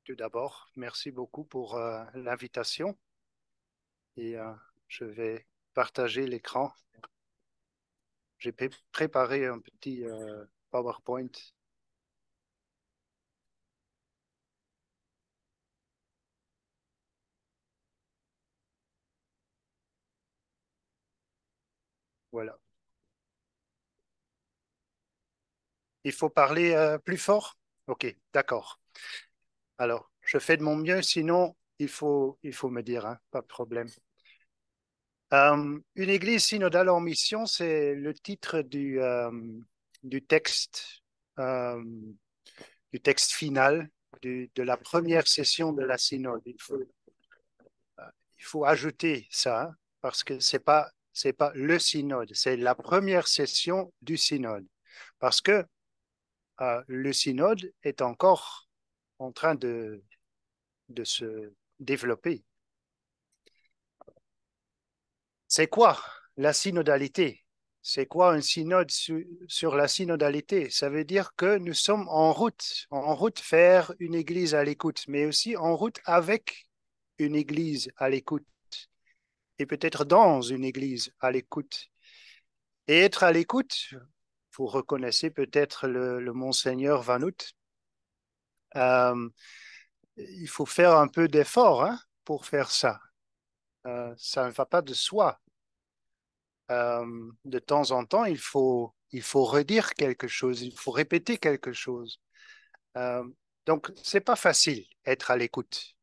Tout d'abord, merci beaucoup pour l'invitation et je vais partager l'écran. J'ai préparé un petit PowerPoint. Voilà. Il faut parler plus fort? OK, d'accord. Alors, je fais de mon mieux, sinon il faut me dire, hein, pas de problème. Une église synodale en mission, c'est le titre du texte, euh, du texte final de la première session de la synode. Il faut ajouter ça, hein, parce que c'est pas le synode, c'est la première session du synode. Parce que le synode est encore en train de se développer. C'est quoi la synodalité? C'est quoi un synode sur la synodalité? Ça veut dire que nous sommes en route vers une église à l'écoute, mais aussi en route avec une église à l'écoute et peut-être dans une église à l'écoute. Et être à l'écoute, vous reconnaissez peut-être le Monseigneur Vanout, euh, il faut faire un peu d'effort, hein, pour faire ça. Ça ne va pas de soi. De temps en temps, il faut redire quelque chose, il faut répéter quelque chose. Euh, donc, c'est pas facile être à l'écoute.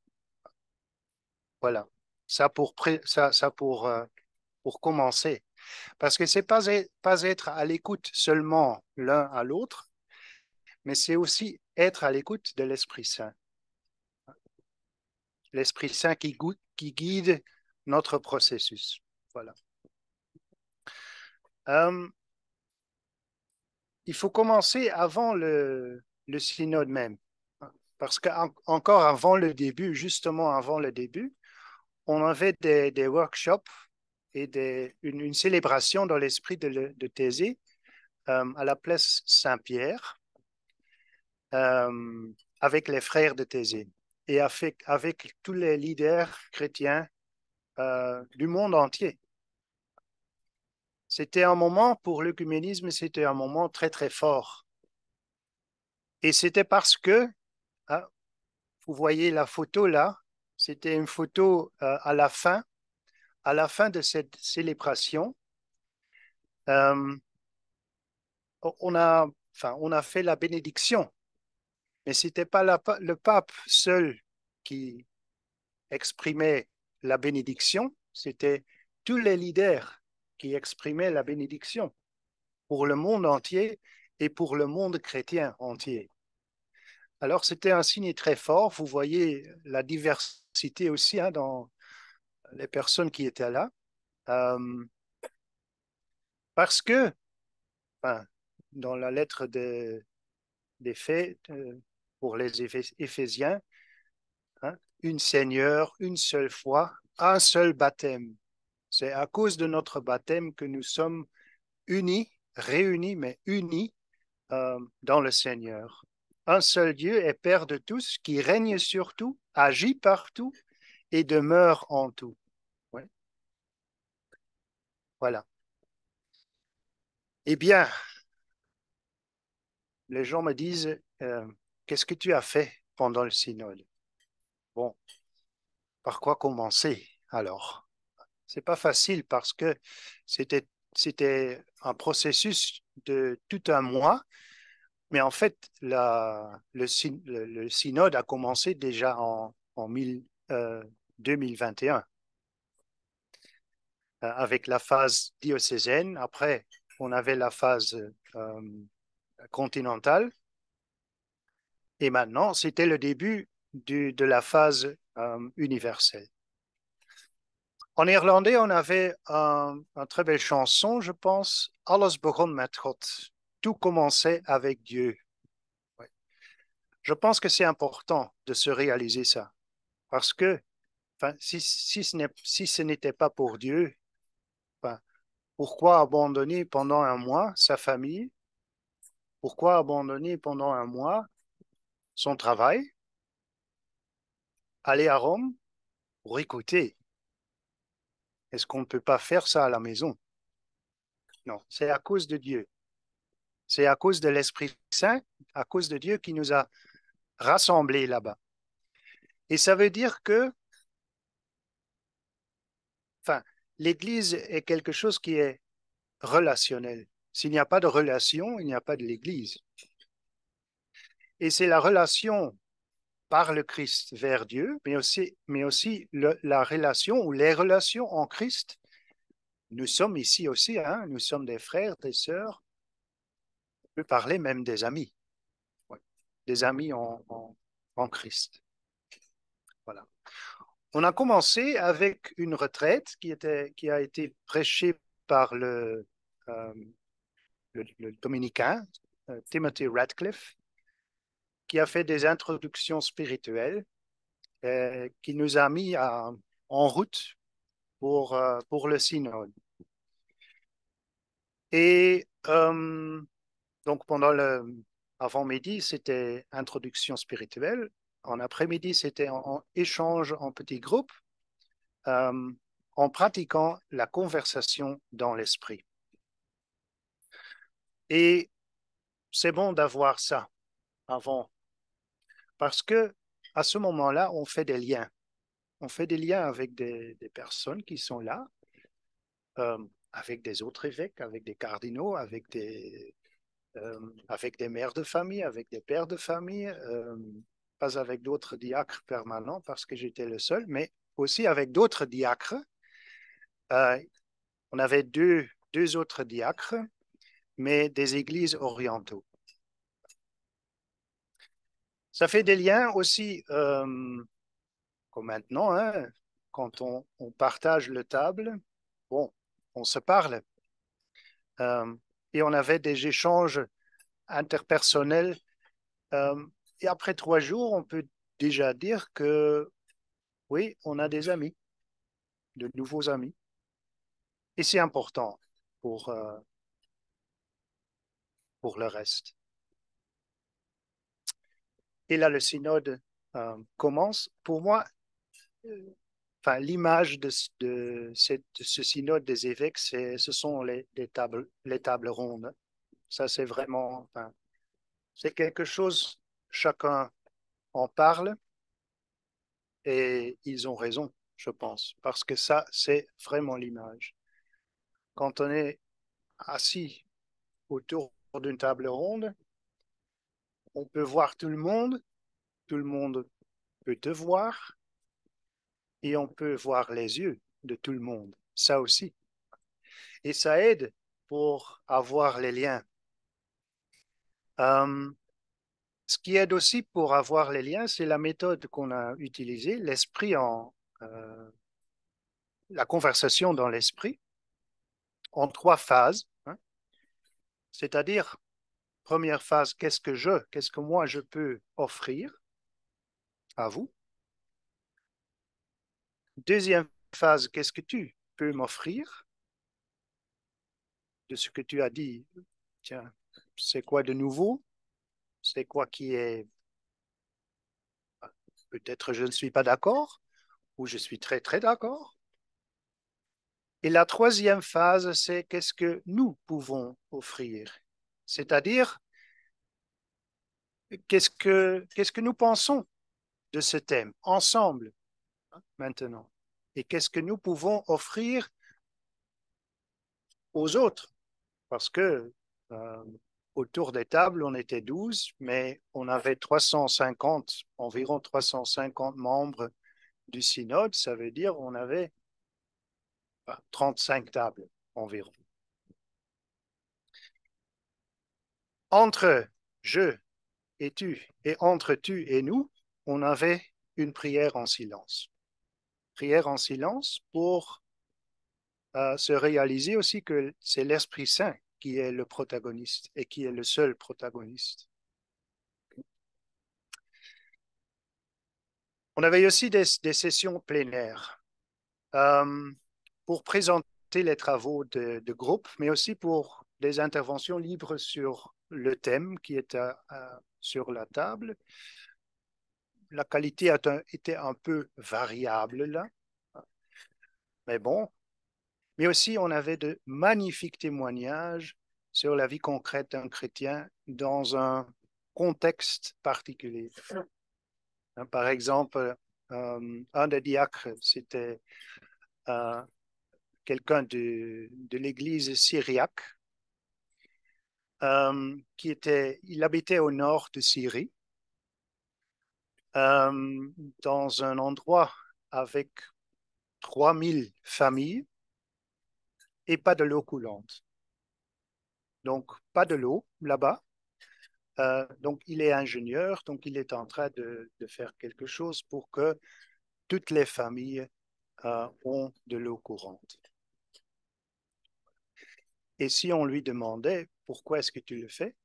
Voilà. Ça pour commencer. Parce que c'est pas être à l'écoute seulement l'un à l'autre, mais c'est aussi être à l'écoute de l'Esprit Saint. L'Esprit Saint qui guide notre processus. Voilà. Euh, il faut commencer avant le synode même. Parce qu'encore avant le début, justement avant le début, on avait des workshops et une célébration dans l'esprit de Thésée à la place Saint-Pierre euh, avec les frères de Thésée et avec tous les leaders chrétiens du monde entier. C'était un moment pour l'œcuménisme, c'était un moment très très fort. Et c'était parce que, hein, vous voyez la photo là, c'était une photo à la fin de cette célébration. Euh, on a fait la bénédiction, mais c'était pas le pape seul qui exprimait la bénédiction, c'était tous les leaders qui exprimaient la bénédiction pour le monde entier et pour le monde chrétien entier. Alors, c'était un signe très fort. Vous voyez la diversité aussi, hein, dans les personnes qui étaient là. Euh, Parce que, enfin, dans la lettre des faits pour les Éphésiens, hein, une Seigneur, une seule foi, un seul baptême. C'est à cause de notre baptême que nous sommes unis, réunis, mais unis dans le Seigneur. Un seul Dieu est Père de tous, qui règne sur tout, agit partout et demeure en tout. Ouais, voilà. Eh bien, les gens me disent, qu'est-ce que tu as fait pendant le synode? Bon, par quoi commencer alors? C'est pas facile parce que c'était, c'était un processus de tout un mois, mais en fait, le synode a commencé déjà en 2021 avec la phase diocésaine. Après, on avait la phase continentale. Et maintenant, c'était le début de la phase universelle. En néerlandais, on avait une très belle chanson, je pense. Alles begon met God. Tout commençait avec Dieu. Ouais. Je pense que c'est important de se réaliser ça. Parce que enfin, si ce n'était pas pour Dieu, enfin, pourquoi abandonner pendant un mois sa famille? Pourquoi abandonner pendant un mois son travail? aller à Rome pour écouter. Est-ce qu'on ne peut pas faire ça à la maison? Non, c'est à cause de Dieu. C'est à cause de l'Esprit Saint, à cause de Dieu qui nous a rassemblés là-bas. Et ça veut dire que, enfin, l'Église est quelque chose qui est relationnel. S'il n'y a pas de relation, il n'y a pas de l'Église. Et c'est la relation par le Christ vers Dieu, mais aussi la relation ou les relations en Christ. Nous sommes ici aussi, hein, nous sommes des frères, des sœurs, on peut parler même des amis, ouais, des amis en Christ. Voilà. On a commencé avec une retraite qui a été prêchée par euh, le dominicain Timothy Radcliffe, qui a fait des introductions spirituelles, qui nous a mis en route pour le synode. Et donc pendant le avant-midi, c'était introduction spirituelle. En après-midi, c'était en échange en petits groupes, euh, en pratiquant la conversation dans l'esprit. Et c'est bon d'avoir ça avant, parce que à ce moment-là, on fait des liens. On fait des liens avec des personnes qui sont là, euh, avec des autres évêques, avec des cardinaux, avec des mères de famille, avec des pères de famille, pas avec d'autres diacres permanents parce que j'étais le seul, mais aussi avec d'autres diacres. Euh, on avait deux autres diacres, mais des églises orientaux. Ça fait des liens aussi, comme maintenant, hein, quand on partage le table, bon, on se parle. Euh, et on avait des échanges interpersonnels. Euh, et après 3 jours, on peut déjà dire que oui, on a des amis, de nouveaux amis. Et c'est important pour le reste. Et là, le synode commence. Pour moi, euh, enfin, l'image de ce synode des évêques, ce sont les tables rondes. Ça, c'est vraiment, enfin, c'est quelque chose, chacun en parle et ils ont raison, je pense, parce que ça, c'est vraiment l'image. Quand on est assis autour d'une table ronde, on peut voir tout le monde peut te voir et on peut voir les yeux de tout le monde, ça aussi. Et ça aide pour avoir les liens. Euh, Ce qui aide aussi pour avoir les liens, c'est la méthode qu'on a utilisée, la conversation dans l'esprit, en 3 phases, hein. C'est-à-dire, première phase, qu'est-ce que moi je peux offrir à vous? Deuxième phase, qu'est-ce que tu peux m'offrir de ce que tu as dit? Tiens, c'est quoi de nouveau? C'est quoi qui est... Peut-être je ne suis pas d'accord ou je suis très, très d'accord. Et la troisième phase, c'est qu'est-ce que nous pouvons offrir? C'est-à-dire, qu'est-ce que nous pensons de ce thème ensemble, hein, maintenant? Et qu'est-ce que nous pouvons offrir aux autres? Parce que euh, autour des tables, on était 12, mais on avait 350, environ 350 membres du synode. Ça veut dire on avait 35 tables environ. Entre je et entre tu et nous, on avait une prière en silence. Prière en silence pour se réaliser aussi que c'est l'Esprit Saint qui est le protagoniste et qui est le seul protagoniste. On avait aussi des sessions plénières euh, pour présenter les travaux de groupe, mais aussi pour des interventions libres sur le thème qui est sur la table. la qualité était un peu variable là, mais bon. Mais aussi, on avait de magnifiques témoignages sur la vie concrète d'un chrétien dans un contexte particulier. Par exemple, un des diacres, c'était euh, quelqu'un de l'église syriaque il habitait au nord de Syrie, euh, dans un endroit avec 3000 familles et pas de l'eau coulante. Donc, pas de l'eau là-bas. Donc, il est ingénieur, donc il est en train de faire quelque chose pour que toutes les familles ont de l'eau courante. Et si on lui demandait pourquoi est-ce que tu le fais,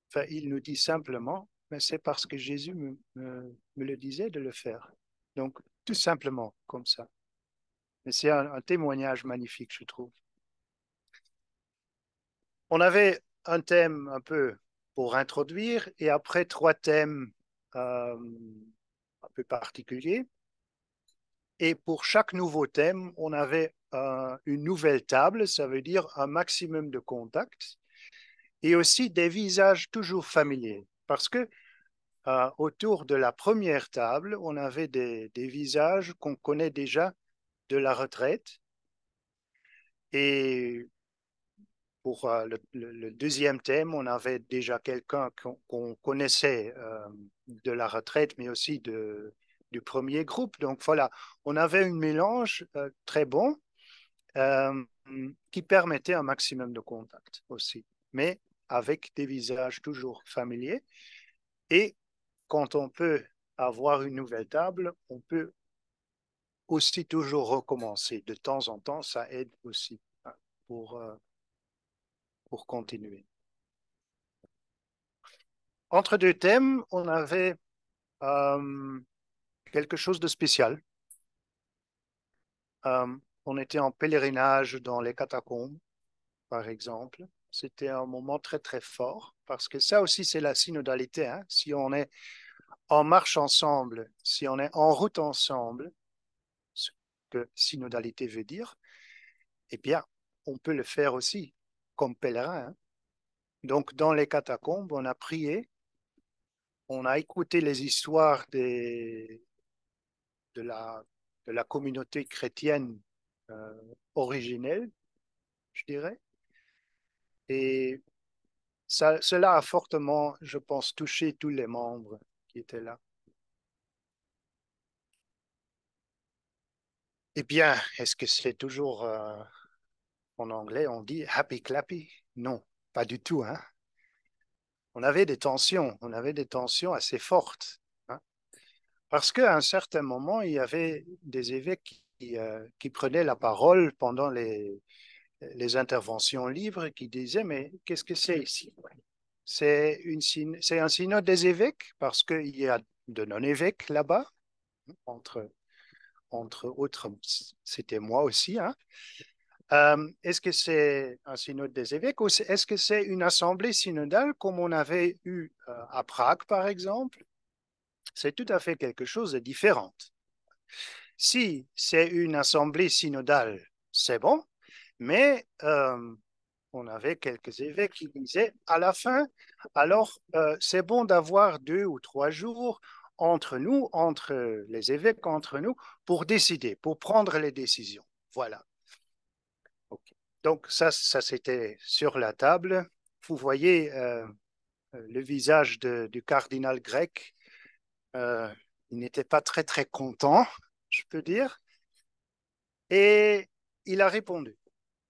enfin, il nous dit simplement, mais c'est parce que Jésus me le disait de le faire. Donc, tout simplement comme ça. Mais c'est un témoignage magnifique, je trouve. On avait un thème un peu pour introduire et après trois thèmes un peu particuliers. Et pour chaque nouveau thème, on avait une nouvelle table, ça veut dire un maximum de contacts et aussi des visages toujours familiers. Parce que autour de la première table, on avait des visages qu'on connaît déjà de la retraite. Et pour le deuxième thème, on avait déjà quelqu'un qu'on connaissait de la retraite, mais aussi du premier groupe. Donc voilà, on avait un mélange très bon euh, qui permettait un maximum de contact aussi, mais avec des visages toujours familiers. Et quand on peut avoir une nouvelle table, on peut aussi toujours recommencer. De temps en temps, ça aide aussi hein, pour, euh, pour continuer. Entre deux thèmes, on avait euh, quelque chose de spécial. Euh, on était en pèlerinage dans les catacombes, par exemple. C'était un moment très, très fort parce que ça aussi, c'est la synodalité. Hein. Si on est en marche ensemble, si on est en route ensemble, ce que synodalité veut dire, eh bien, on peut le faire aussi comme pèlerin. Hein. Donc, dans les catacombes, on a prié, on a écouté les histoires de, la, de la communauté chrétienne euh, originelle, je dirais. Et cela a fortement, je pense, touché tous les membres qui étaient là. Eh bien, est-ce que c'est toujours en anglais, on dit happy clappy? Non, pas du tout. Hein. On avait des tensions assez fortes. Hein. Parce qu'à un certain moment, il y avait des évêques qui prenaient la parole pendant les interventions libres qui disaient, mais qu'est-ce que c'est ici? C'est un synode des évêques parce qu'il y a de non-évêques là-bas, entre autres, c'était moi aussi. Hein. Est-ce que c'est un synode des évêques ou est-ce que c'est une assemblée synodale comme on avait eu à Prague, par exemple? C'est tout à fait quelque chose de différent. Si c'est une assemblée synodale, c'est bon, mais on avait quelques évêques qui disaient à la fin, alors c'est bon d'avoir 2 ou 3 jours entre nous, entre les évêques, entre nous, pour décider, pour prendre les décisions. Voilà. Okay. Donc ça c'était sur la table. Vous voyez le visage du cardinal grec. Euh, il n'était pas très très content, je peux dire. Et il a répondu.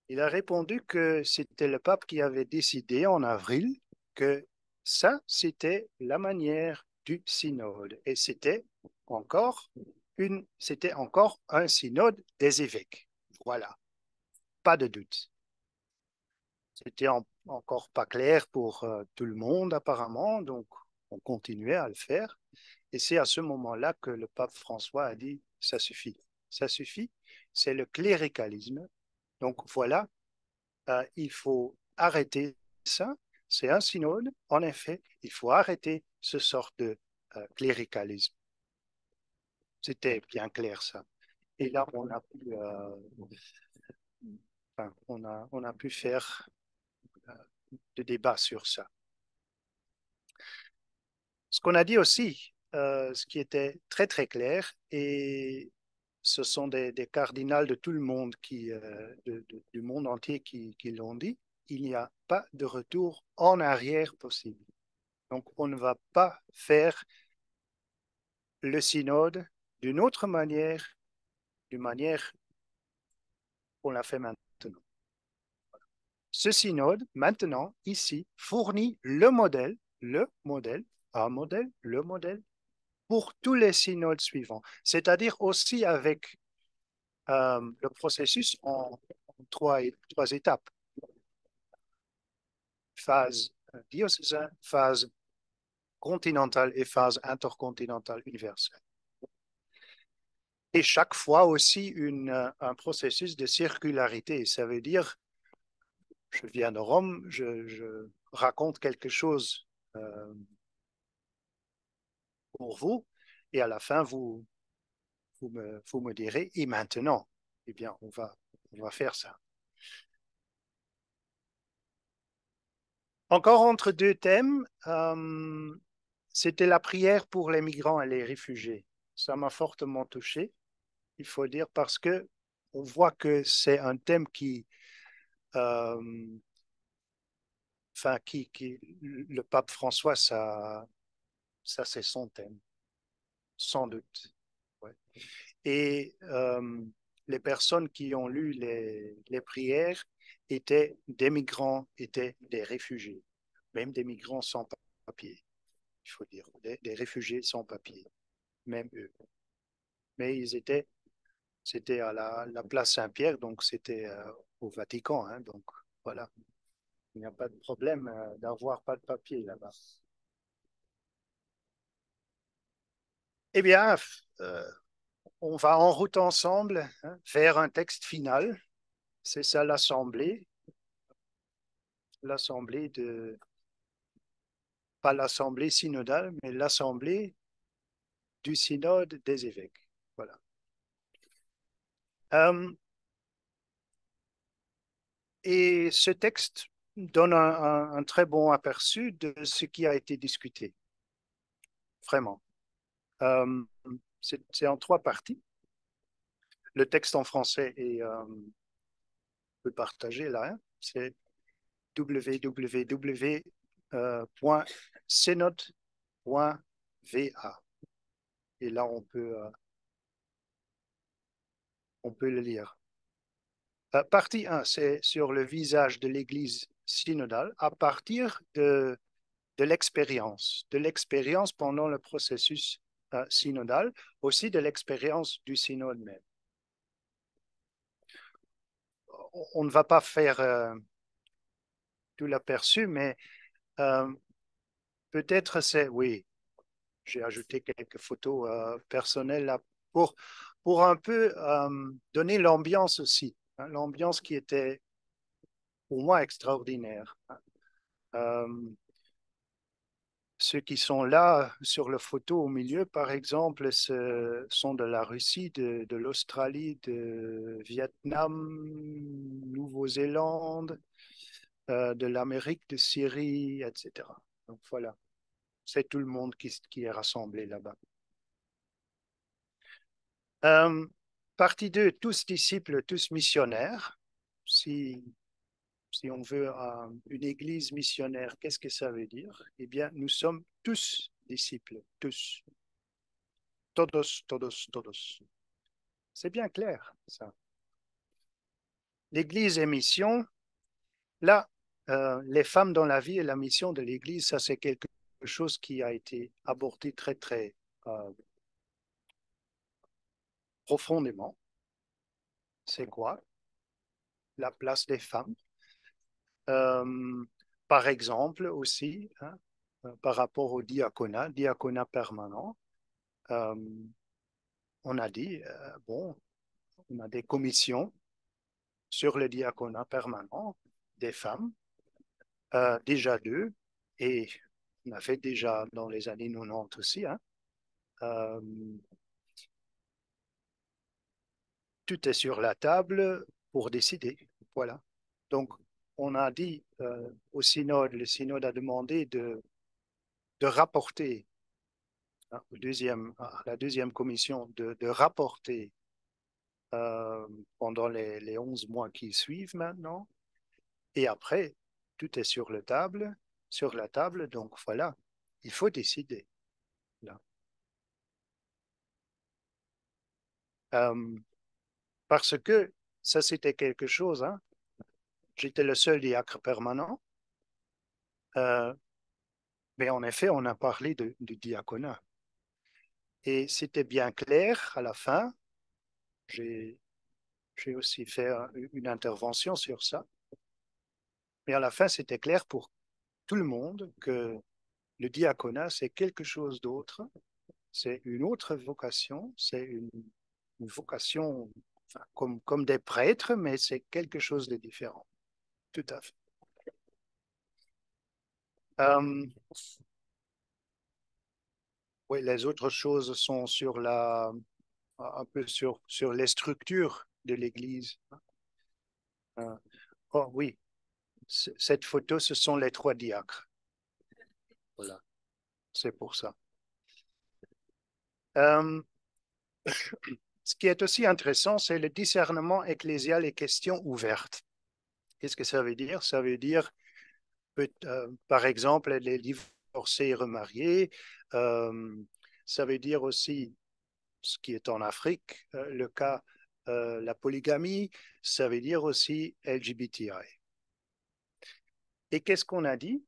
Il a répondu que c'était le pape qui avait décidé en avril que ça, c'était la manière du synode. Et c'était encore un synode des évêques. Voilà, pas de doute. C'était encore pas clair pour tout le monde apparemment, donc on continuait à le faire. Et c'est à ce moment-là que le pape François a dit, ça suffit, c'est le cléricalisme. Donc voilà, il faut arrêter ça. C'est un synode, en effet, il faut arrêter ce sort de cléricalisme. C'était bien clair ça. Et là, on a pu faire de débats sur ça. Ce qu'on a dit aussi, ce qui était très très clair, et ce sont des cardinals de tout le monde du monde entier qui l'ont dit, il n'y a pas de retour en arrière possible. Donc on ne va pas faire le synode d'une autre manière, d'une manière qu'on l'a fait maintenant. Ce synode, maintenant, ici, fournit le modèle pour tous les synodes suivants, c'est-à-dire aussi avec le processus en trois étapes. Phase diocésaine, phase continentale et phase intercontinentale universelle. Et chaque fois aussi un processus de circularité. Ça veut dire, je viens de Rome, je raconte quelque chose pour vous, et à la fin, vous me direz, et maintenant, eh bien, on va faire ça. Encore entre deux thèmes, c'était la prière pour les migrants et les réfugiés. Ça m'a fortement touché, il faut dire, parce que on voit que c'est un thème euh, le pape François, ça c'est son thème, sans doute. Ouais. Et les personnes qui ont lu les prières étaient des migrants, étaient des réfugiés, même des migrants sans papier, il faut dire, des réfugiés sans papier, même eux. Mais c'était à la place Saint-Pierre, donc c'était au Vatican, hein, donc voilà, il n'y a pas de problème d'avoir pas de papier là-bas. Eh bien, on va en route ensemble hein, vers un texte final. C'est ça l'assemblée pas l'assemblée synodale, mais l'assemblée du synode des évêques. Voilà. Euh, et ce texte donne un très bon aperçu de ce qui a été discuté, vraiment. Euh, c'est en trois parties. Le texte en français est peut partager là. Hein, c'est www.synode.va. Et là, on peut le lire. Partie 1, c'est sur le visage de l'Église synodale à partir de l'expérience pendant le processus synodal, aussi de l'expérience du synode même. On ne va pas faire tout l'aperçu, mais euh, peut-être oui, j'ai ajouté quelques photos personnelles là pour, pour un peu donner l'ambiance aussi, hein, l'ambiance qui était pour moi extraordinaire. Ceux qui sont là sur la photo au milieu, par exemple, sont de la Russie, de l'Australie, de Vietnam, Nouvelle-Zélande, de l'Amérique, de Syrie, etc. Donc voilà, c'est tout le monde qui est rassemblé là-bas. Euh, Partie 2, tous disciples, tous missionnaires. Si, si on veut une église missionnaire, qu'est-ce que ça veut dire? Eh bien, nous sommes tous disciples, tous. Todos, todos, todos. C'est bien clair, ça. L'Église et mission, là, les femmes dans la vie et la mission de l'Église, ça c'est quelque chose qui a été abordé très, très profondément. C'est quoi? La place des femmes. Euh, Par exemple aussi, hein, par rapport au diaconat permanent, euh, on a dit, bon, on a des commissions sur le diaconat permanent des femmes, déjà deux, et on a fait déjà dans les années 90 aussi, hein, Euh, tout est sur la table pour décider. Voilà. Donc, on a dit au synode, le synode a demandé de rapporter à la deuxième commission de rapporter pendant les 11 mois qui suivent maintenant. Et après, tout est sur la table. Donc voilà, il faut décider. Là. Euh, parce que ça, c'était quelque chose. Hein. J'étais le seul diacre permanent. Euh, mais en effet, on a parlé du diaconat. Et c'était bien clair à la fin. J'ai, j'ai aussi fait une intervention sur ça. Mais à la fin, c'était clair pour tout le monde que le diaconat, c'est quelque chose d'autre. C'est une autre vocation. C'est une vocation enfin, comme des prêtres, mais c'est quelque chose de différent. Tout à fait. Euh, oui, les autres choses sont un peu sur les structures de l'Église. Oh oui, cette photo, ce sont les trois diacres. Voilà, c'est pour ça. Euh, ce qui est aussi intéressant, c'est le discernement ecclésial et questions ouvertes. Qu'est-ce que ça veut dire? Ça veut dire, par exemple, les divorcés et remariés. Euh, ça veut dire aussi, ce qui est en Afrique, le cas, la polygamie. Ça veut dire aussi LGBTI. Et qu'est-ce qu'on a dit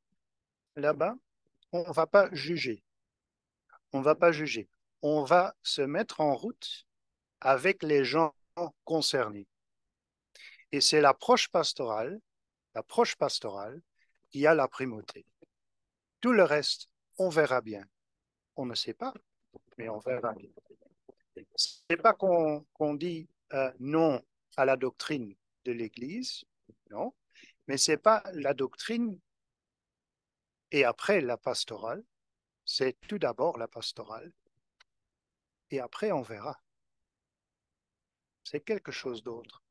là-bas? On ne va pas juger. On ne va pas juger. On va se mettre en route avec les gens concernés. Et c'est l'approche pastorale qui a la primauté. Tout le reste, on verra bien. On ne sait pas, mais on verra bien. Ce n'est pas qu'on dit non à la doctrine de l'Église, non, mais ce n'est pas la doctrine et après la pastorale, c'est tout d'abord la pastorale et après on verra. C'est quelque chose d'autre.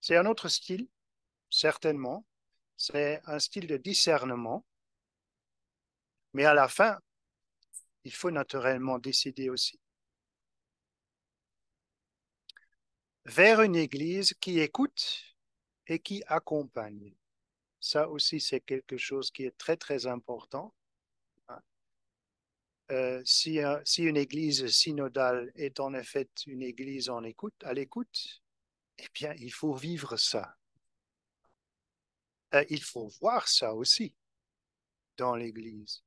C'est un autre style, certainement. C'est un style de discernement, mais à la fin, il faut naturellement décider aussi. Vers une église qui écoute et qui accompagne. Ça aussi, c'est quelque chose qui est très, très important. Si une église synodale est en effet une église à l'écoute, eh bien, il faut vivre ça. Il faut voir ça aussi dans l'église.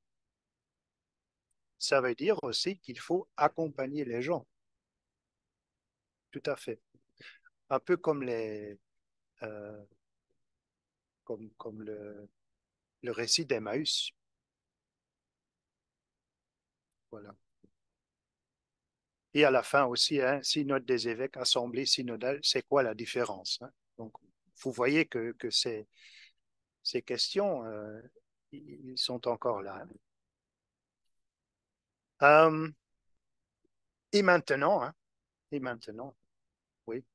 Ça veut dire aussi qu'il faut accompagner les gens. Tout à fait. Un peu comme euh, comme le récit d'Emmaüs. Voilà. Et à la fin aussi, hein, synode des évêques, assemblée synodale, c'est quoi la différence? Hein? Donc, vous voyez que ces questions, ils sont encore là. Hein. Euh, et et maintenant, oui,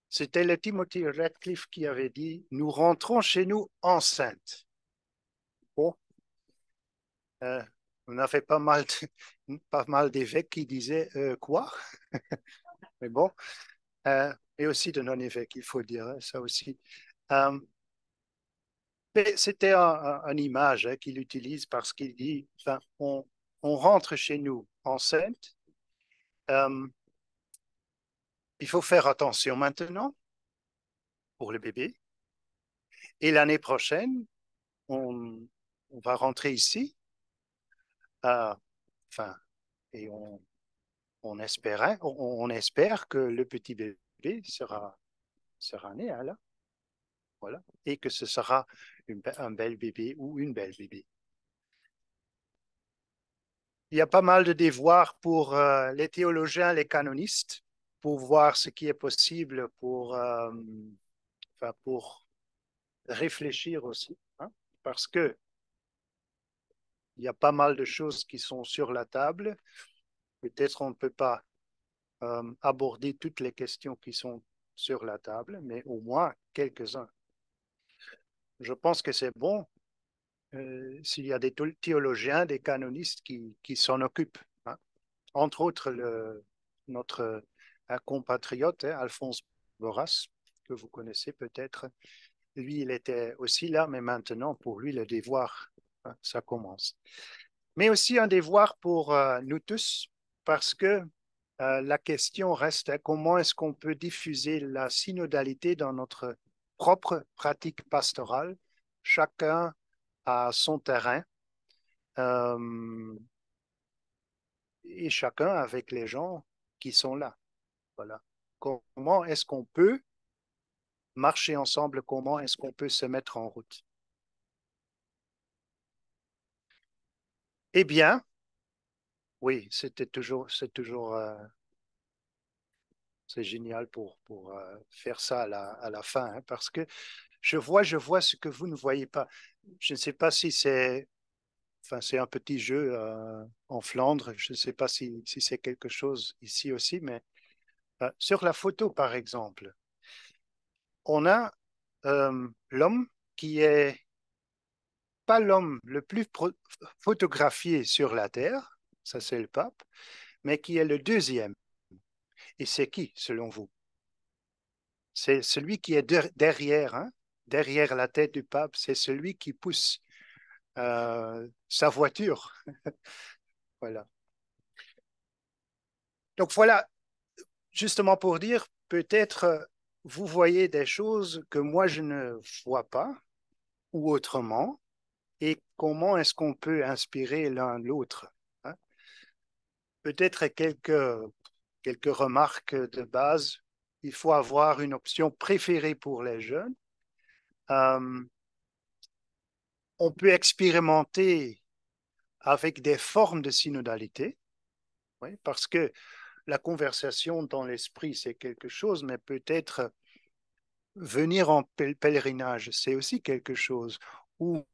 c'était le Timothy Radcliffe qui avait dit, nous rentrons chez nous enceintes. Bon, euh, on a fait pas mal d'évêques qui disaient quoi? Mais bon, et aussi de non-évêques, il faut dire hein, ça aussi. Euh, mais c'était une image hein, qu'il utilise parce qu'il dit, enfin, on rentre chez nous enceinte. Euh, il faut faire attention maintenant pour le bébé. Et l'année prochaine, on, on va rentrer ici. Euh, enfin, et on espère que le petit bébé sera né hein, là. Voilà. Et que ce sera un bel bébé ou une belle bébé. Il y a pas mal de devoirs pour les théologiens, les canonistes, pour voir ce qui est possible pour réfléchir aussi. Hein, parce que Il y a pas mal de choses qui sont sur la table. Peut-être on ne peut pas aborder toutes les questions qui sont sur la table, mais au moins quelques-uns. Je pense que c'est bon s'il y a des théologiens, des canonistes qui s'en occupent, hein. Entre autres, notre compatriote, hein, Alphonse Borras, que vous connaissez peut-être. Lui, il était aussi là, mais maintenant, pour lui, le devoir, hein, ça commence. Mais aussi un devoir pour nous tous, parce que la question reste, hein, comment est-ce qu'on peut diffuser la synodalité dans notre propre pratique pastorale, chacun à son terrain, euh, et chacun avec les gens qui sont là. Voilà. Comment est-ce qu'on peut marcher ensemble? Comment est-ce qu'on peut se mettre en route? Eh bien, oui, c'est toujours, c'est génial pour faire ça à la fin, hein, parce que je vois ce que vous ne voyez pas. Je ne sais pas si c'est, enfin, c'est un petit jeu en Flandre. Je ne sais pas si c'est quelque chose ici aussi, mais sur la photo, par exemple, on a l'homme qui est pas l'homme le plus photographié sur la Terre, ça c'est le pape, mais qui est le deuxième. Et c'est qui, selon vous? C'est celui qui est derrière, hein, derrière la tête du pape, c'est celui qui pousse sa voiture. Voilà. Donc voilà, justement pour dire, peut-être vous voyez des choses que moi je ne vois pas, ou autrement, et comment est-ce qu'on peut inspirer l'un l'autre, hein? Peut-être quelques remarques de base. Il faut avoir une option préférée pour les jeunes. Euh, on peut expérimenter avec des formes de synodalité, oui, parce que la conversation dans l'esprit, c'est quelque chose, mais peut-être venir en pèlerinage, c'est aussi quelque chose. Ou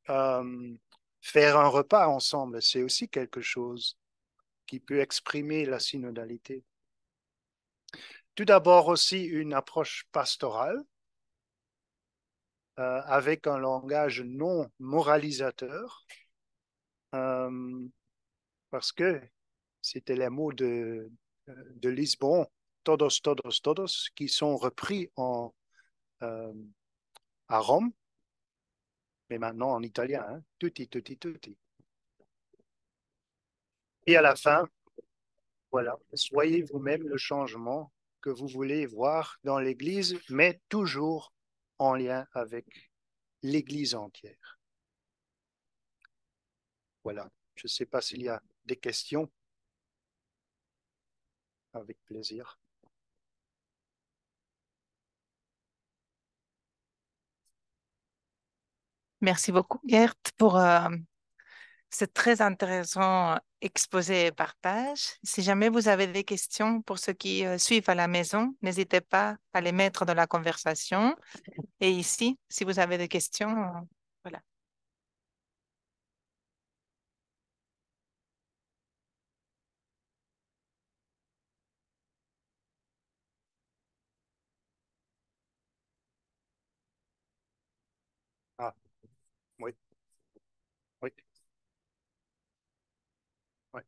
euh, faire un repas ensemble, c'est aussi quelque chose qui peut exprimer la synodalité. Tout d'abord aussi une approche pastorale avec un langage non moralisateur, euh, parce que c'était les mots de Lisbonne, todos, todos, todos, qui sont repris euh, à Rome, mais maintenant en italien, hein, tutti, tutti, tutti. Et à la fin, voilà, soyez vous-même le changement que vous voulez voir dans l'Église, mais toujours en lien avec l'Église entière. Voilà. Je ne sais pas s'il y a des questions. Avec plaisir. Merci beaucoup, Gert, pour ce très intéressant exposé et partage. Si jamais vous avez des questions pour ceux qui suivent à la maison, n'hésitez pas à les mettre dans la conversation. Et ici, si vous avez des questions, voilà. Ah, oui, oui, oui.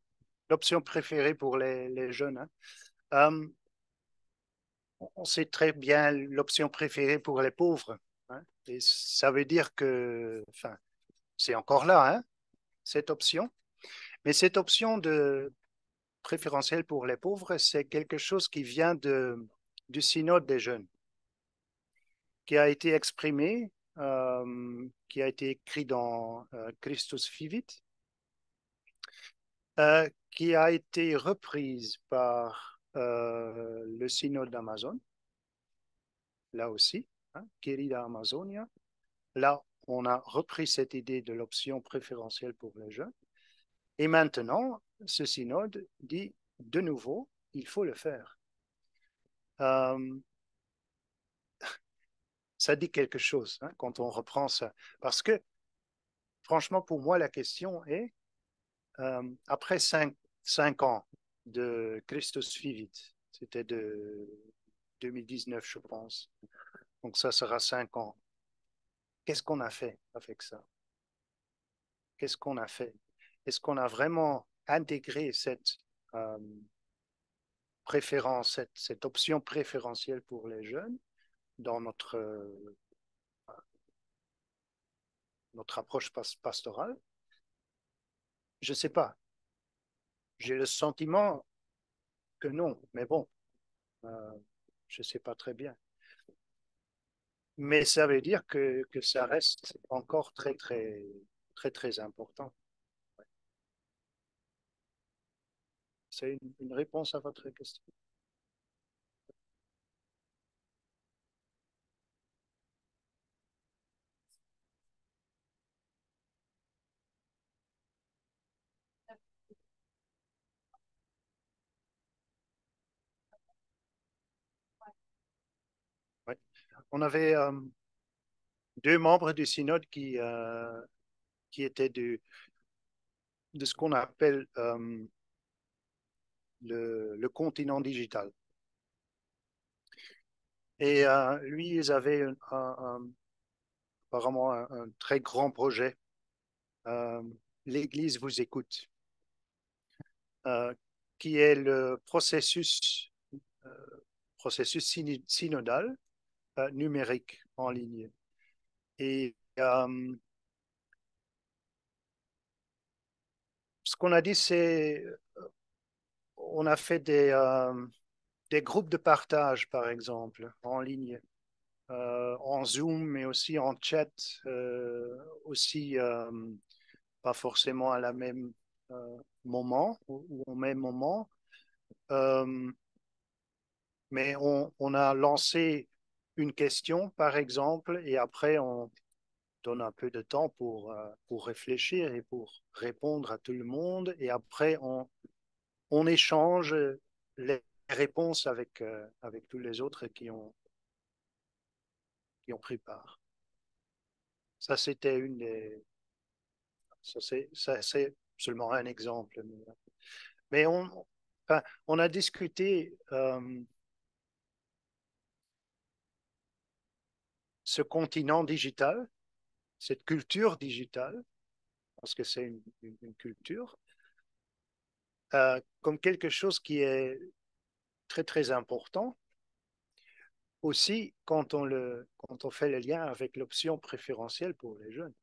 L'option préférée pour les jeunes, hein. Euh, on sait très bien l'option préférée pour les pauvres, hein. Et ça veut dire que, enfin, c'est encore là, hein, cette option. Mais cette option de préférentielle pour les pauvres, c'est quelque chose qui vient du synode des jeunes, qui a été exprimé, qui a été écrit dans Christus Vivit, qui a été reprise par le synode d'Amazon, là aussi, hein, Querida Amazonia. Là, on a repris cette idée de l'option préférentielle pour les jeunes. Et maintenant, ce synode dit de nouveau, il faut le faire. Euh, ça dit quelque chose, hein, quand on reprend ça. Parce que franchement, pour moi, la question est, après 5 ans de Christus Vivit, c'était de 2019, je pense, donc ça sera 5 ans. Qu'est-ce qu'on a fait avec ça? Qu'est-ce qu'on a fait? Est-ce qu'on a vraiment intégré cette préférence, cette option préférentielle pour les jeunes dans notre approche pastorale? Je ne sais pas. J'ai le sentiment que non, mais bon, euh, je ne sais pas très bien. Mais ça veut dire que ça reste encore très, très, très, très important. C'est une réponse à votre question. Ouais. On avait deux membres du synode qui étaient de ce qu'on appelle le continent digital. Et lui, ils avaient apparemment un très grand projet. Euh, L'Église vous écoute, euh, qui est le euh, processus synodal numérique en ligne. Et ce qu'on a dit, c'est on a fait des groupes de partage, par exemple, en ligne, en Zoom, mais aussi en chat, aussi pas forcément à la même moment ou au même moment. Euh, mais on a lancé une question, par exemple, et après on donne un peu de temps pour réfléchir et pour répondre à tout le monde. Et après, on échange les réponses avec tous les autres qui ont pris part. Ça, c'était une des. Ça, c'est seulement un exemple. Mais enfin, on a discuté ce continent digital, cette culture digitale, parce que c'est une culture, comme quelque chose qui est très, très important. Aussi, quand on fait le lien avec l'option préférentielle pour les jeunes,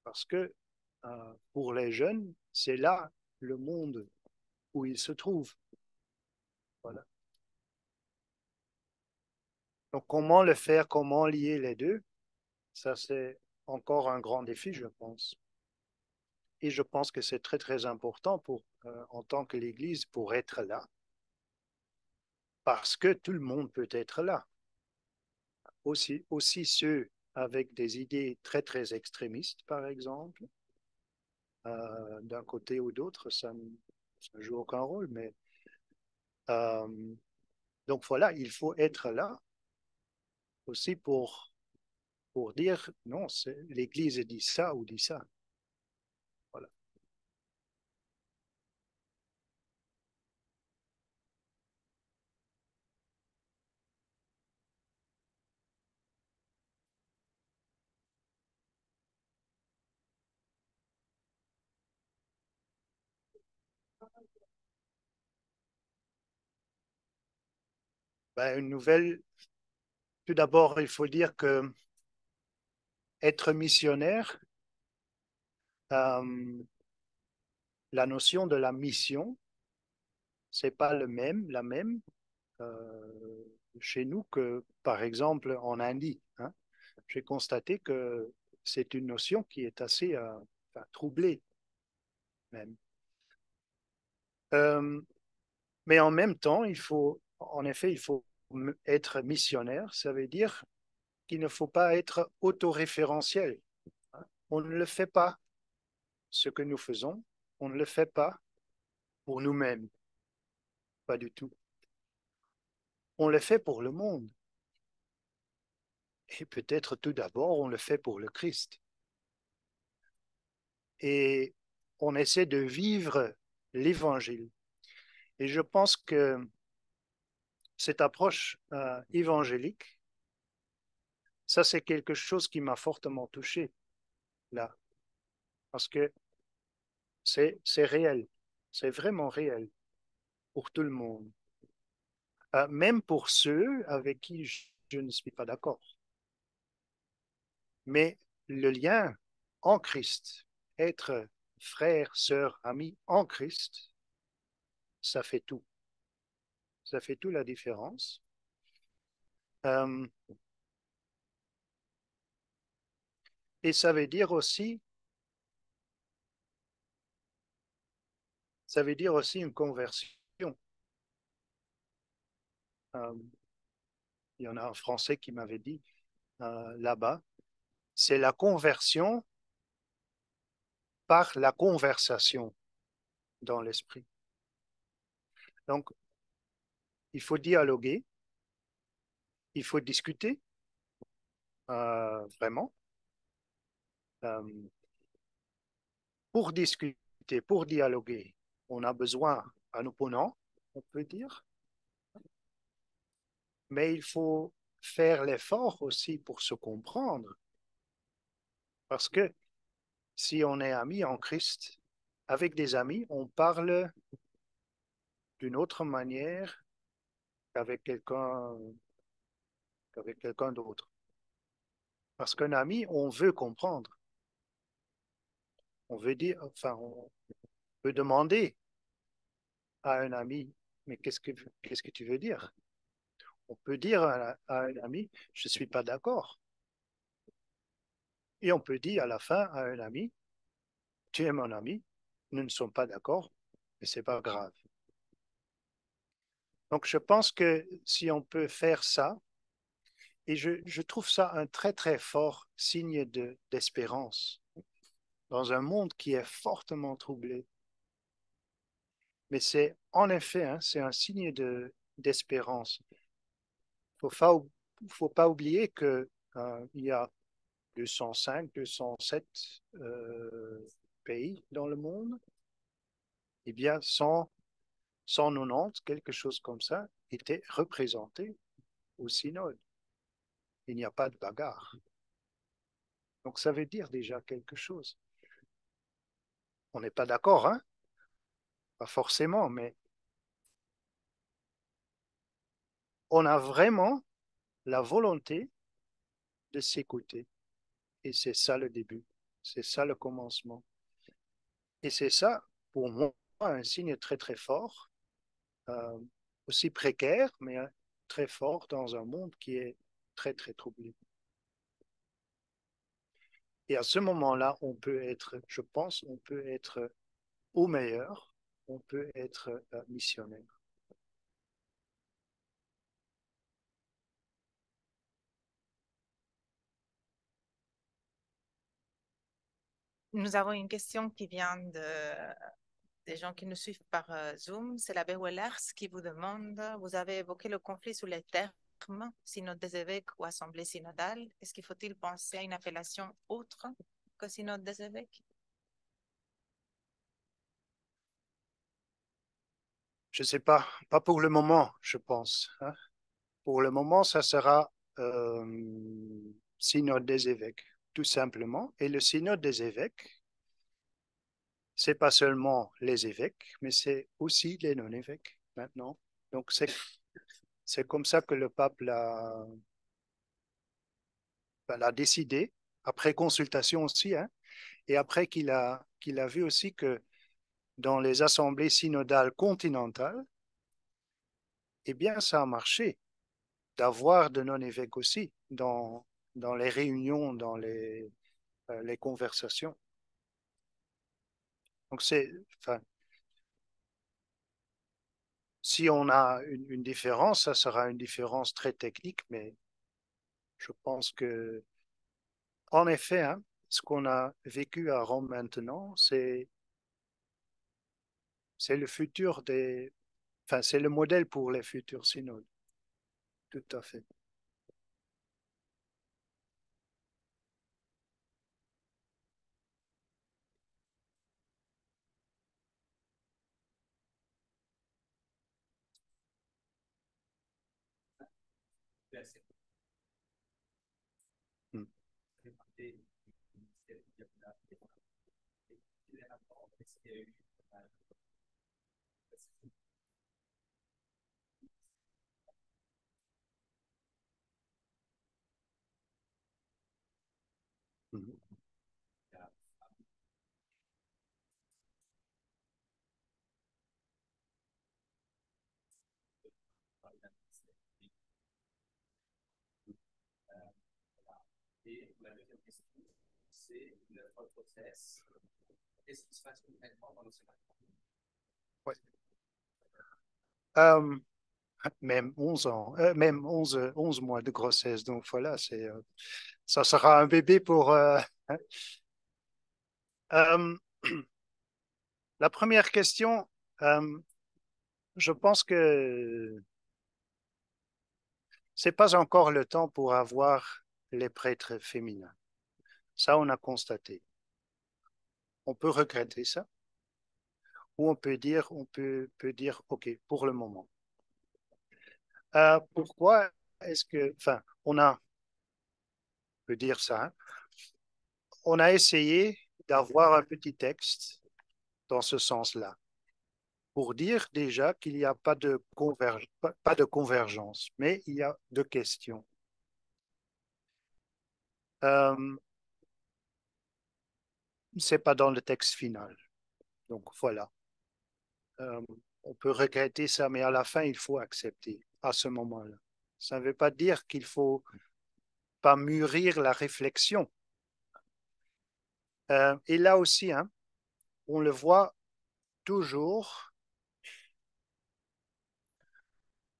parce que pour les jeunes, c'est là le monde où ils se trouvent. Voilà. Donc, comment le faire, comment lier les deux, ça, c'est encore un grand défi, je pense. Et je pense que c'est très, très important en tant que l'Église pour être là, parce que tout le monde peut être là. Aussi ceux avec des idées très, très extrémistes, par exemple, d'un côté ou d'autre, ça ne joue aucun rôle. Mais donc voilà, il faut être là aussi pour dire non, l'Église dit ça ou dit ça. Voilà. Ben, une nouvelle, tout d'abord, il faut dire que être missionnaire, euh, la notion de la mission, c'est pas la même chez nous que, par exemple, en Inde. Hein. J'ai constaté que c'est une notion qui est assez enfin, troublée même. Euh, mais en même temps, en effet, il faut être missionnaire. Ça veut dire qu'il ne faut pas être autoréférentiel. Hein. On ne le fait pas, ce que nous faisons, on ne le fait pas pour nous-mêmes, pas du tout. On le fait pour le monde. Et peut-être tout d'abord, on le fait pour le Christ. et on essaie de vivre l'évangile. Et je pense que cette approche évangélique, ça c'est quelque chose qui m'a fortement touché là, parce que c'est réel, c'est vraiment réel pour tout le monde, même pour ceux avec qui je ne suis pas d'accord. Mais le lien en Christ, être frère, sœur, ami en Christ, ça fait tout. Ça fait tout la différence. Euh, et ça veut dire aussi une conversion. Euh, il y en a un Français qui m'avait dit là-bas, c'est la conversion par la conversation dans l'esprit. Donc, il faut dialoguer, il faut discuter, vraiment. Euh, pour discuter, pour dialoguer, on a besoin d'un opponent, on peut dire, mais il faut faire l'effort aussi pour se comprendre, parce que si on est amis en Christ, avec des amis, on parle d'une autre manière qu'avec quelqu'un d'autre. Parce qu'un ami, on veut comprendre. On veut dire, enfin, on peut demander à un ami, mais qu'est-ce que tu veux dire? On peut dire à un ami, je ne suis pas d'accord. Et on peut dire à la fin à un ami, tu es mon ami, nous ne sommes pas d'accord, mais c'est pas grave. Donc je pense que si on peut faire ça, et je trouve ça un très très fort signe d'espérance dans un monde qui est fortement troublé. Mais c'est en effet, hein, c'est un signe d'espérance. Faut pas oublier que il y a 205, 207 pays dans le monde. Eh bien, 190, quelque chose comme ça, étaient représentés au synode. Il n'y a pas de bagarre. Donc ça veut dire déjà quelque chose. On n'est pas d'accord, hein? Pas forcément, mais on a vraiment la volonté de s'écouter. Et c'est ça le début. C'est ça le commencement. Et c'est ça, pour moi, un signe très très fort, euh, aussi précaire, mais très fort dans un monde qui est très très troublé. Et à ce moment-là, on peut être, je pense, on peut être au meilleur, on peut être missionnaire. Nous avons une question qui vient des gens qui nous suivent par Zoom. C'est l'abbé Wellers qui vous demande, vous avez évoqué le conflit sous les termes synode des évêques ou assemblée synodale. Est-ce qu'il faut-il penser à une appellation autre que synode des évêques? Je ne sais pas, pas pour le moment, je pense, hein. Pour le moment, ça sera synode des évêques, tout simplement. Et le synode des évêques, c'est pas seulement les évêques, mais c'est aussi les non-évêques maintenant. Donc c'est comme ça que le pape l'a décidé, après consultation aussi, hein, et après qu'il a vu aussi que dans les assemblées synodales continentales, eh bien, ça a marché d'avoir de non-évêques aussi dans les réunions, dans les conversations. Donc, enfin, si on a une différence, ça sera une différence très technique, mais je pense que, en effet, hein, ce qu'on a vécu à Rome maintenant, c'est le futur enfin, c'est le modèle pour les futurs synodes. Tout à fait. Mm. Mhm. Ouais. Euh, même 11 ans, même 11 mois de grossesse. Donc voilà, ça sera un bébé pour. Hein. Euh, la première question, euh, je pense que c'est pas encore le temps pour avoir les prêtres féminins. Ça, on a constaté. On peut regretter ça, ou peut dire, OK, pour le moment. Pourquoi est-ce que, enfin, on peut dire ça, hein. On a essayé d'avoir un petit texte dans ce sens-là, pour dire déjà qu'il n'y a pas de convergence, mais il y a deux questions. Euh, c'est pas dans le texte final. Donc voilà. Euh, on peut regretter ça, mais à la fin, il faut accepter à ce moment-là. Ça ne veut pas dire qu'il faut pas mûrir la réflexion. Et là aussi, hein, on le voit toujours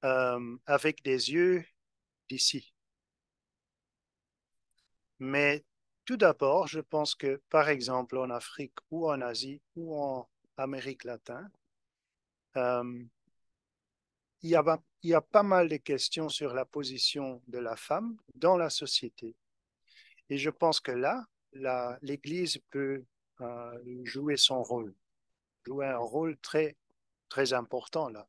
avec des yeux d'ici. Mais tout d'abord, je pense que, par exemple, en Afrique ou en Asie ou en Amérique latine, euh, il y a pas mal de questions sur la position de la femme dans la société. Et je pense que là, l'Église peut jouer son rôle, jouer un rôle très, très important là.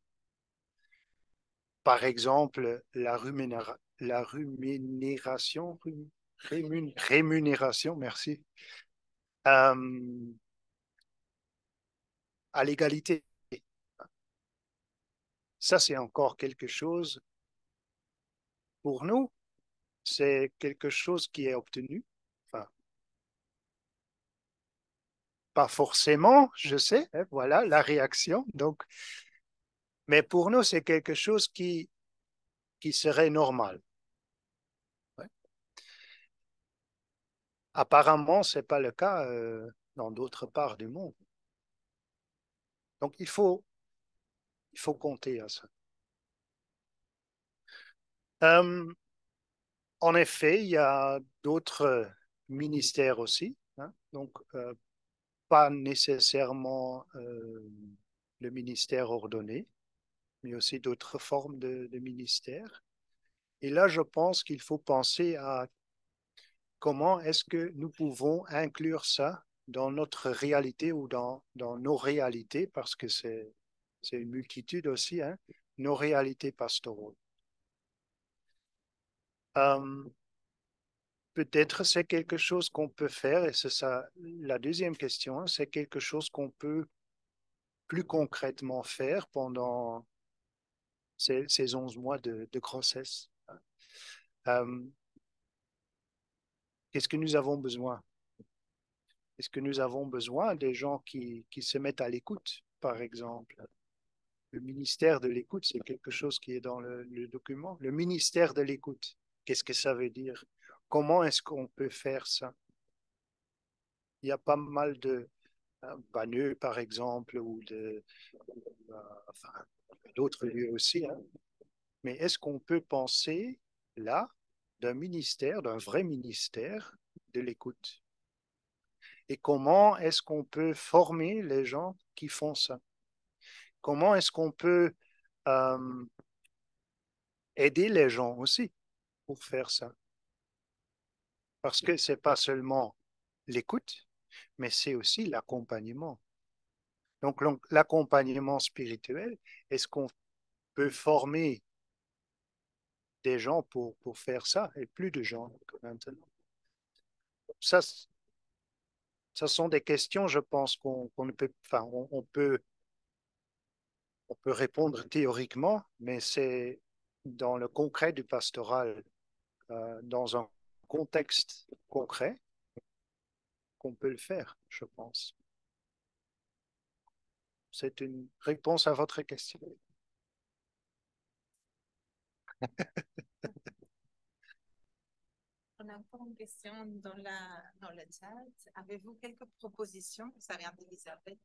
Par exemple, rémunération, merci, euh, à l'égalité. Ça, c'est encore quelque chose, pour nous, c'est quelque chose qui est obtenu. Enfin, pas forcément, je sais, hein, voilà la réaction. Donc, mais pour nous, c'est quelque chose qui serait normal. Ouais. Apparemment, ce n'est pas le cas dans d'autres parts du monde. Donc, il faut compter à ça. Euh, En effet, il y a d'autres ministères aussi, hein. Donc, pas nécessairement le ministère ordonné, mais aussi d'autres formes de ministères. Et là, je pense qu'il faut penser à comment est-ce que nous pouvons inclure ça dans notre réalité ou dans nos réalités, parce que c'est une multitude aussi, hein, nos réalités pastorales. Euh, Peut-être c'est quelque chose qu'on peut faire, et c'est ça la deuxième question, hein, c'est quelque chose qu'on peut plus concrètement faire pendant ces 11 mois de grossesse. Euh, Qu'est-ce que nous avons besoin? Est-ce que nous avons besoin des gens qui se mettent à l'écoute, par exemple? Le ministère de l'écoute, c'est quelque chose qui est dans le document. Le ministère de l'écoute, qu'est-ce que ça veut dire? Comment est-ce qu'on peut faire ça? Il y a pas mal de Bagneux, par exemple, enfin, d'autres lieux aussi, hein. Mais est-ce qu'on peut penser là d'un ministère, d'un vrai ministère de l'écoute? Et comment est-ce qu'on peut former les gens qui font ça? Comment est-ce qu'on peut euh, aider les gens aussi pour faire ça? Parce que c'est pas seulement l'écoute, mais c'est aussi l'accompagnement. Donc, l'accompagnement spirituel, est-ce qu'on peut former des gens pour faire ça et plus de gens que maintenant. Ça, ce sont des questions, je pense, qu'on ne peut, enfin, on peut répondre théoriquement, mais c'est dans le concret du pastoral, dans un contexte concret, qu'on peut le faire, je pense. C'est une réponse à votre question. On a encore une question dans le chat. Avez-vous quelques propositions, ça vient d'Elisabeth,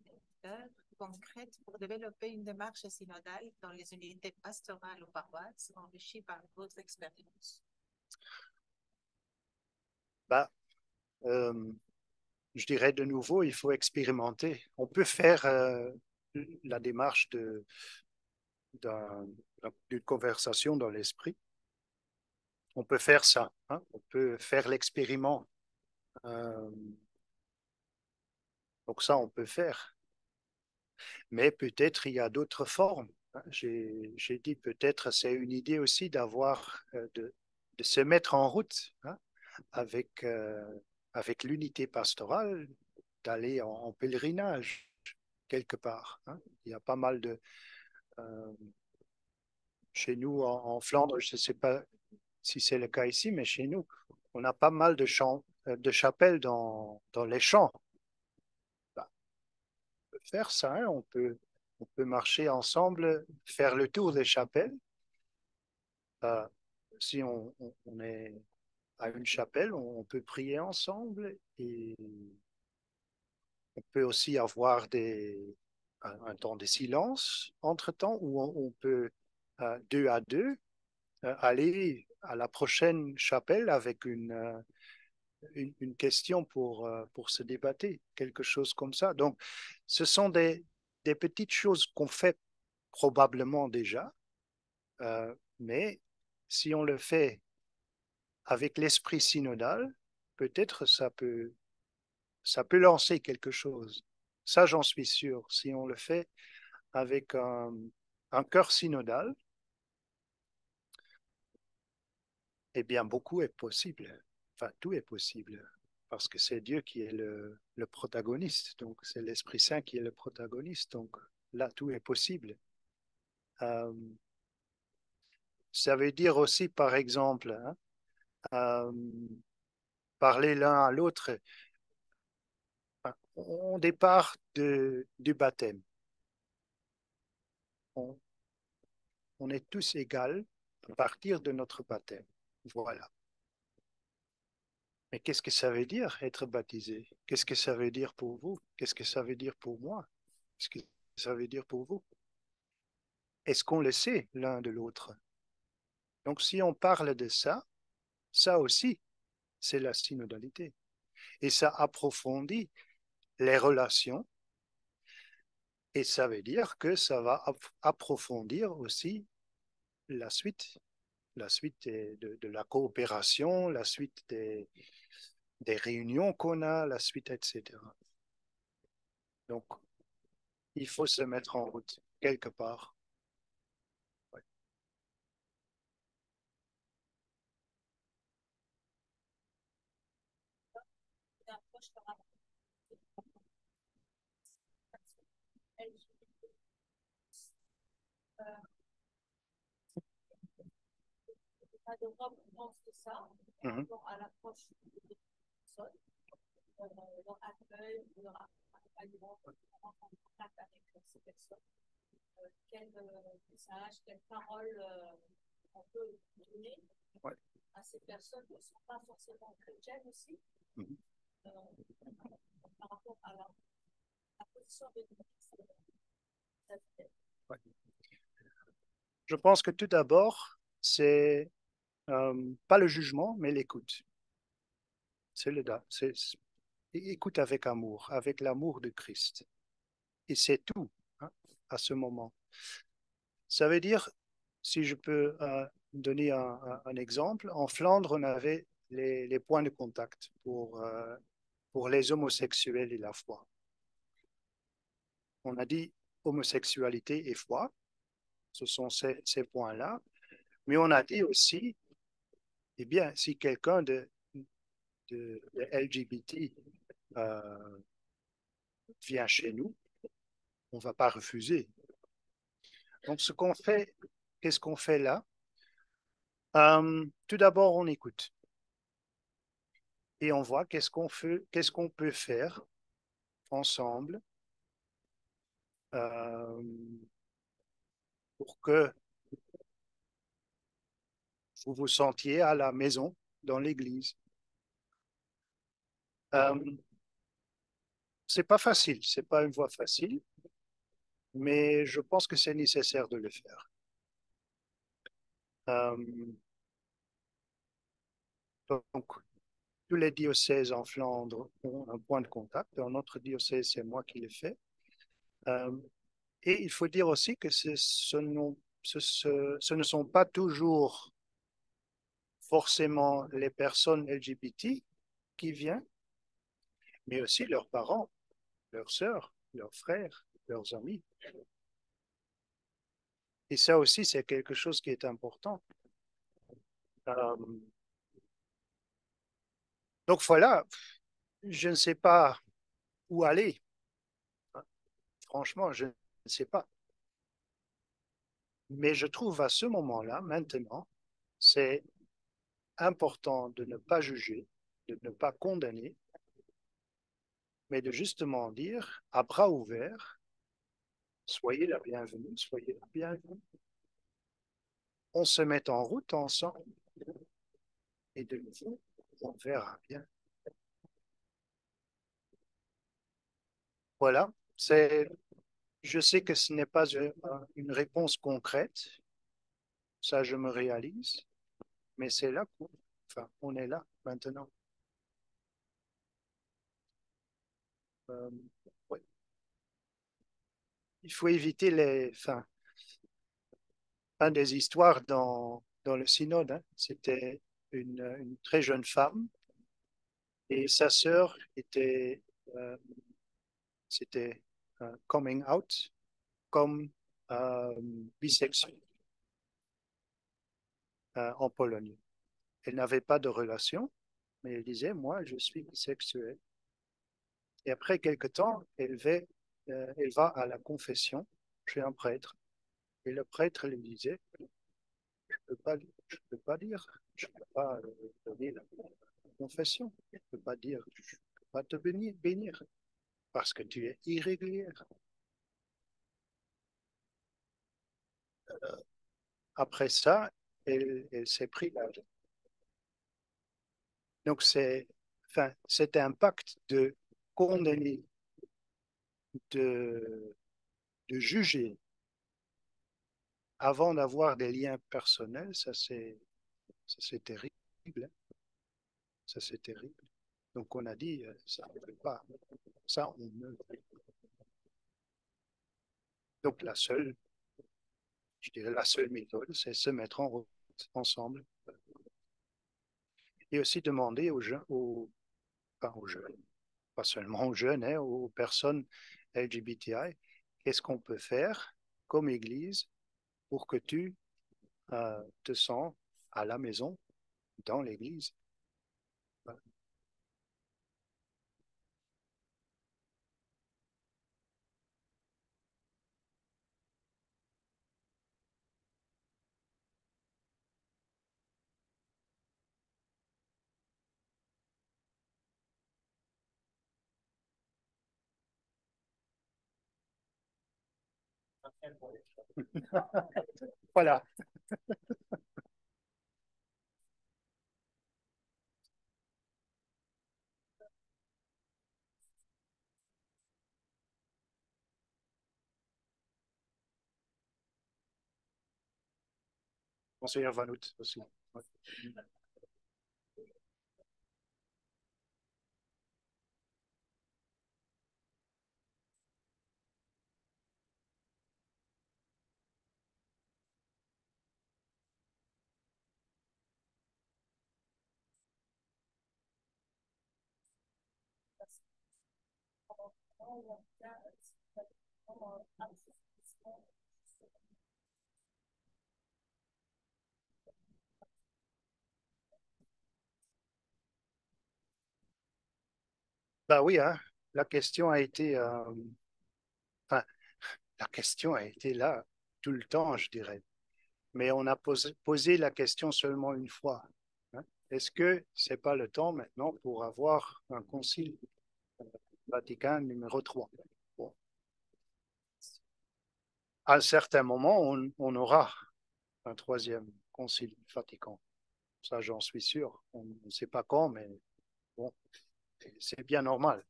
concrètes pour développer une démarche synodale dans les unités pastorales ou paroisses enrichies par votre expérience? Bah, euh, je dirais de nouveau, il faut expérimenter. On peut faire la démarche d'une conversation dans l'esprit. On peut faire ça, hein. On peut faire l'expériment. Euh, donc ça, on peut faire. Mais peut-être il y a d'autres formes, hein. J'ai dit peut-être c'est une idée aussi d'avoir, de se mettre en route, hein, avec, avec l'unité pastorale, d'aller en pèlerinage quelque part, hein. Il y a pas mal de... euh, chez nous en Flandre, je ne sais pas si c'est le cas ici, mais chez nous, on a pas mal de chapelles dans les champs. Bah, on peut faire ça, hein. On peut marcher ensemble, faire le tour des chapelles. Euh, si on est à une chapelle, on peut prier ensemble et on peut aussi avoir un temps de silence entre-temps où on peut, deux à deux, aller à la prochaine chapelle avec une question pour se débattre, quelque chose comme ça. Donc, ce sont des petites choses qu'on fait probablement déjà, mais si on le fait avec l'esprit synodal, peut-être ça peut lancer quelque chose. Ça, j'en suis sûr. Si on le fait avec un cœur synodal, eh bien, beaucoup est possible. Enfin, tout est possible. Parce que c'est Dieu qui est le protagoniste. Donc, c'est l'Esprit Saint qui est le protagoniste. Donc, là, tout est possible. Euh, ça veut dire aussi, par exemple, hein, euh, parler l'un à l'autre. Enfin, on départ du baptême. On, on est tous égaux à partir de notre baptême. Voilà. Mais qu'est-ce que ça veut dire être baptisé? Qu'est-ce que ça veut dire pour vous? Qu'est-ce que ça veut dire pour moi? Qu'est-ce que ça veut dire pour vous? Est-ce qu'on le sait l'un de l'autre? Donc, si on parle de ça, ça aussi, c'est la synodalité. Et ça approfondit les relations et ça veut dire que ça va approfondir aussi la suite. La suite de la coopération, la suite des réunions qu'on a, la suite, etc. Donc, il faut se mettre en route quelque part. Ouais. Mhm. Ouais. Mhm. Ouais. Je pense que tout d'abord, c'est pas le jugement, mais l'écoute. C'est écoute avec amour, avec l'amour de Christ. Et c'est tout, hein, à ce moment. Ça veut dire, si je peux donner un exemple, en Flandre, on avait les points de contact pour les homosexuels et la foi. On a dit homosexualité et foi, ce sont ces points-là, Mais on a dit aussi, eh bien, si quelqu'un de LGBT vient chez nous, on ne va pas refuser. Donc, ce qu'on fait, qu'est-ce qu'on fait là? Tout d'abord, on écoute et on voit qu'est-ce qu'on peut faire ensemble euh, pour que vous vous sentiez à la maison dans l'église. Euh, c'est pas facile, c'est pas une voie facile, mais je pense que c'est nécessaire de le faire. Euh, donc, tous les diocèses en Flandre ont un point de contact. Dans notre diocèse, c'est moi qui le fais. Euh, et il faut dire aussi que ce ne sont pas toujours forcément les personnes LGBT qui viennent, mais aussi leurs parents, leurs sœurs, leurs frères, leurs amis. Et ça aussi, c'est quelque chose qui est important. Euh, donc voilà, je ne sais pas où aller. Franchement, je ne sais pas. Mais je trouve à ce moment-là, maintenant, c'est important de ne pas juger, de ne pas condamner, mais de justement dire à bras ouverts, soyez la bienvenue, soyez la bienvenue. On se met en route ensemble et de nouveau, on verra bien. Voilà, je sais que ce n'est pas une réponse concrète, ça je me réalise, mais c'est là enfin, on est là maintenant. Euh, ouais. Il faut éviter enfin, un des histoires dans le synode, hein. C'était une très jeune femme et sa sœur euh, c'était coming out comme euh, bisexuelle en Pologne. Elle n'avait pas de relation, mais elle disait, moi, je suis bisexuelle. Et après quelque temps, elle va à la confession chez un prêtre. Et le prêtre lui disait, je peux pas dire, je peux pas donner la confession, je peux pas dire, je peux pas te bénir parce que tu es irrégulière. Après ça, elle s'est pris la... Donc enfin, cet impact de condamner, de, de juger avant d'avoir des liens personnels, c'est terrible, hein. Ça c'est terrible. Donc on a dit, ça ne peut pas, ça on ne. Donc je dirais la seule méthode, c'est se mettre en route ensemble et aussi demander aux jeunes, pas aux jeunes, pas seulement aux jeunes, hein, aux personnes LGBTI, qu'est-ce qu'on peut faire comme Église pour que tu te sens à la maison dans l'Église. Voilà. Monseigneur Vanout aussi. Ouais. Bah oui, hein, la question a été, enfin, la question a été là tout le temps, je dirais. Mais on a posé la question seulement une fois, hein. Est-ce que c'est pas le temps maintenant pour avoir un concile Vatican numéro 3? Bon. À un certain moment, on aura un troisième concile Vatican. Ça, j'en suis sûr. On ne sait pas quand, mais bon, c'est bien normal.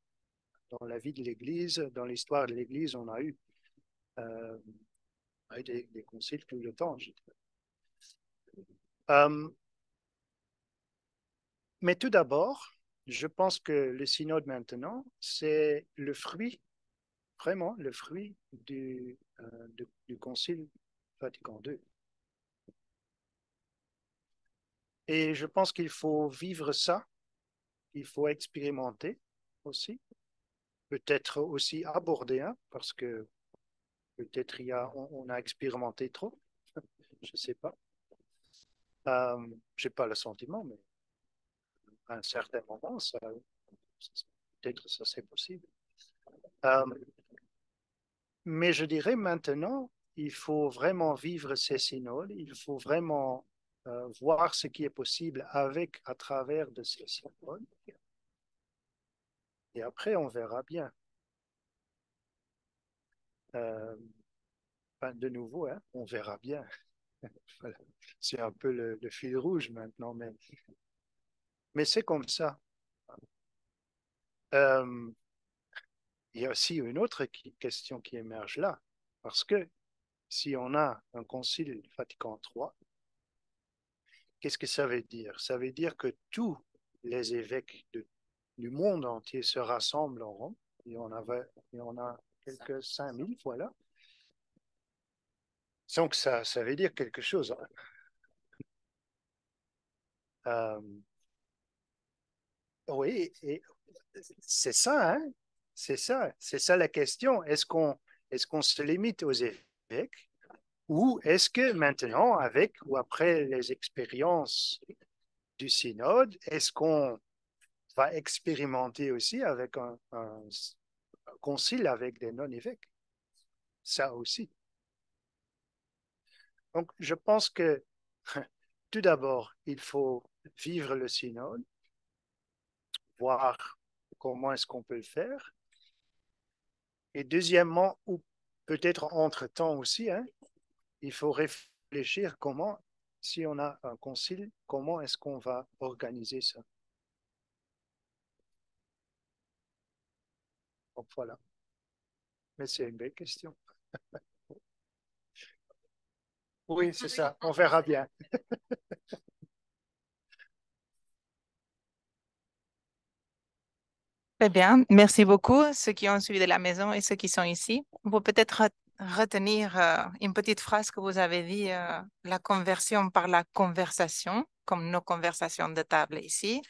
Dans la vie de l'Église, dans l'histoire de l'Église, euh, on a eu des conciles tout le temps, je dirais. Euh, mais tout d'abord, je pense que le synode maintenant, c'est le fruit, vraiment le fruit du Concile Vatican II. Et je pense qu'il faut vivre ça, il faut expérimenter aussi, peut-être aussi aborder, hein, parce que peut-être on a expérimenté trop, je ne sais pas. Je n'ai pas le sentiment, mais à un certain moment, peut-être ça c'est possible. Euh, mais je dirais maintenant, il faut vraiment vivre ces synodes, il faut vraiment voir ce qui est possible à travers de ces synodes, et après on verra bien. Euh, de nouveau, hein, on verra bien. Voilà. C'est un peu le fil rouge maintenant, mais c'est comme ça. Euh, il y a aussi une autre question qui émerge là, parce que si on a un concile Vatican III, qu'est-ce que ça veut dire? Ça veut dire que tous les évêques du monde entier se rassemblent en Rome. Il y en a quelques 5000, voilà. Donc ça veut dire quelque chose, hein. Euh, oui, et c'est ça, hein? C'est ça la question. Est-ce qu'on se limite aux évêques ou est-ce que maintenant, avec ou après les expériences du synode, est-ce qu'on va expérimenter aussi avec un concile avec des non-évêques? Ça aussi. Donc, je pense que tout d'abord, il faut vivre le synode, voir comment est-ce qu'on peut le faire. Et deuxièmement, ou peut-être entre-temps aussi, hein, il faut réfléchir comment, si on a un concile, comment est-ce qu'on va organiser ça. Donc voilà. Mais c'est une belle question. Oui, c'est ça. On verra bien. Très bien. Merci beaucoup, ceux qui ont suivi de la maison et ceux qui sont ici. On peut peut-être retenir une petite phrase que vous avez dit, la conversion par la conversation, comme nos conversations de table ici.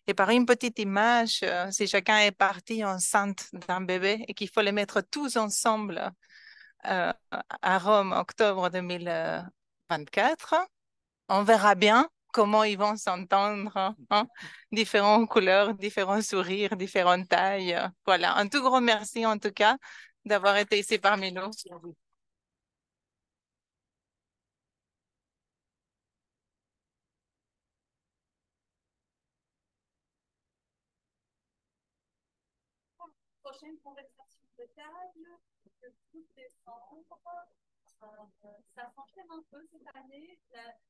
Et par une petite image, si chacun est parti enceinte d'un bébé et qu'il faut les mettre tous ensemble euh, à Rome, octobre 2024, on verra bien comment ils vont s'entendre, hein. Différentes couleurs, différents sourires, différentes tailles. Voilà, un tout grand merci en tout cas d'avoir été ici parmi nous. Prochaine conversation de table, le 12 décembre. Ça s'enchaîne un peu cette année.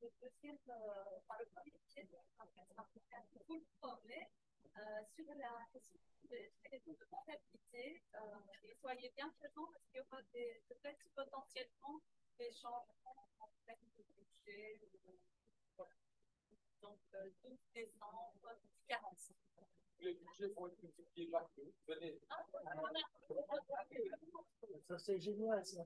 Le deuxième, enfin, le premier vous le promet, sur la question des taux de comptabilité. Et soyez bien présents parce qu'il y aura peut-être potentiellement des changements en termes de budget. Voilà. Donc, 12 décembre, 45. Les budgets vont être multipliés par deux. Venez. Ça, c'est génial, ça.